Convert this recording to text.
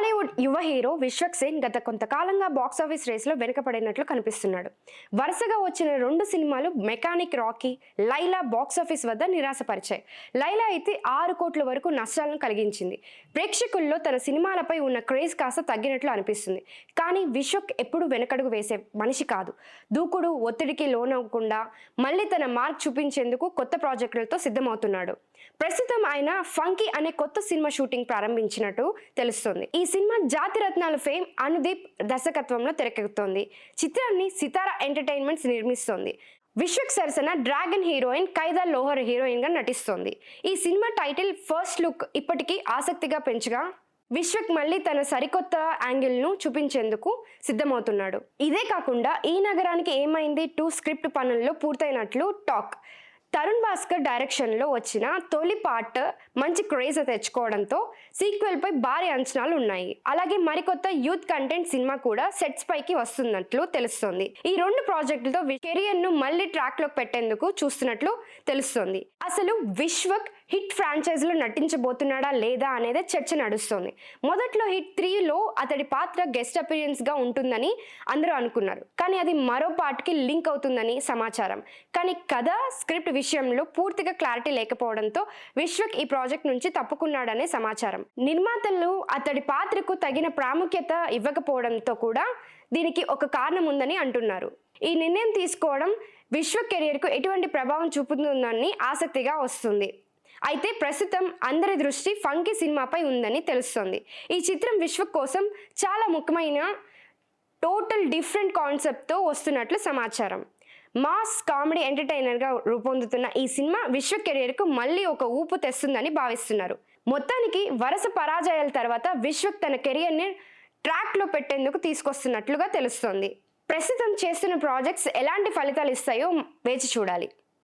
బాలీవుడ్ యువ హీరో విశ్వక్ సేన్ గత కొంతకాలంగా బాక్సాఫీస్ రేస్లో వెనుకపడినట్లు కనిపిస్తున్నాడు. వరుసగా వచ్చిన 2 సినిమాలు మెకానిక్, రాకీ, లైలా బాక్సాఫీస్ వద్ద నిరాశపరిచాయి. లైలా అయితే 6 కోట్ల వరకు నష్టాలను కలిగించింది. ప్రేక్షకుల్లో తన సినిమాలపై ఉన్న క్రేజ్ కాస్త తగ్గినట్లు అనిపిస్తుంది. కానీ విశ్వక్ ఎప్పుడు వెనకడుగు వేసే మనిషి కాదు. దూకుడు, ఒత్తిడికి లోనవ్వకుండా మళ్ళీ తన మార్క్ చూపించేందుకు కొత్త ప్రాజెక్టులతో సిద్ధమవుతున్నాడు. ప్రస్తుతం ఆయన ఫంకీ అనే కొత్త సినిమా షూటింగ్ ప్రారంభించినట్టు తెలుస్తోంది. ఈ సినిమా జాతిరత్నాల ఫేమ్ అనుదీప్ దర్శకత్వంలో తెరకెక్కుతోంది. చిత్రాన్ని సితారా ఎంటర్టైన్మెంట్స్ నిర్మిస్తోంది. విశ్వక్ సరసన డ్రాగన్ హీరోయిన్ కైదా లోహర్ హీరోయిన్ గా నటిస్తోంది. ఈ సినిమా టైటిల్ ఫస్ట్ లుక్ ఇప్పటికీ ఆసక్తిగా పెంచగా విశ్వక్ మళ్ళీ తన సరికొత్త యాంగిల్ ను చూపించేందుకు సిద్ధమవుతున్నాడు. ఇదే కాకుండా ఈ నగరానికి ఏమైంది 2 స్క్రిప్ట్ పనుల్లో పూర్తయినట్లు టాక్. తరుణ్ భాస్కర్ డైరెక్షన్ లో వచ్చిన తొలి పార్ట్ మంచి క్రేజ్ తెచ్చుకోవడంతో సీక్వెల్ పై భారీ అంచనాలు ఉన్నాయి. అలాగే మరికొత్త యూత్ కంటెంట్ సినిమా కూడా సెట్స్ పైకి వస్తున్నట్లు తెలుస్తోంది. ఈ 2 ప్రాజెక్టులతో కెరియర్ ను మళ్ళీ ట్రాక్ లోకి పెట్టేందుకు చూస్తున్నట్లు తెలుస్తోంది. అసలు విశ్వక్ హిట్ ఫ్రాంచైజ్ లో నటించబోతున్నాడా లేదా అనేది చర్చ నడుస్తోంది. మొదట్లో హిట్ 3లో అతడి పాత్ర గెస్ట్ అపిరియన్స్ గా ఉంటుందని అందరూ అనుకున్నారు. కానీ అది మరో పార్ట్ కి లింక్ అవుతుందని సమాచారం. కానీ కథ, స్క్రిప్ట్ విషయంలో పూర్తిగా క్లారిటీ లేకపోవడంతో విశ్వక్ ఈ ప్రాజెక్ట్ నుంచి తప్పుకున్నాడనే సమాచారం. నిర్మాతలు అతడి పాత్రకు తగిన ప్రాముఖ్యత ఇవ్వకపోవడంతో కూడా దీనికి ఒక కారణం ఉందని అంటున్నారు. ఈ నిర్ణయం తీసుకోవడం విశ్వక్ కెరియర్ కు ఎటువంటి ప్రభావం చూపుతుందని ఆసక్తిగా వస్తుంది. అయితే ప్రస్తుతం అందరి దృష్టి ఫంకీ సినిమాపై ఉందని తెలుస్తోంది. ఈ చిత్రం విశ్వక్ కోసం చాలా ముఖ్యమైన టోటల్ డిఫరెంట్ కాన్సెప్ట్తో వస్తున్నట్లు సమాచారం. మాస్ కామెడీ ఎంటర్టైనర్గా రూపొందుతున్న ఈ సినిమా విశ్వక్ కెరియర్కు మళ్ళీ ఒక ఊపు తెస్తుందని భావిస్తున్నారు. మొత్తానికి వరుస పరాజయాల తర్వాత విశ్వక్ తన కెరియర్ని ట్రాక్లో పెట్టేందుకు తీసుకొస్తున్నట్లుగా తెలుస్తోంది. ప్రస్తుతం చేస్తున్న ప్రాజెక్ట్స్ ఎలాంటి ఫలితాలు ఇస్తాయో వేచి చూడాలి.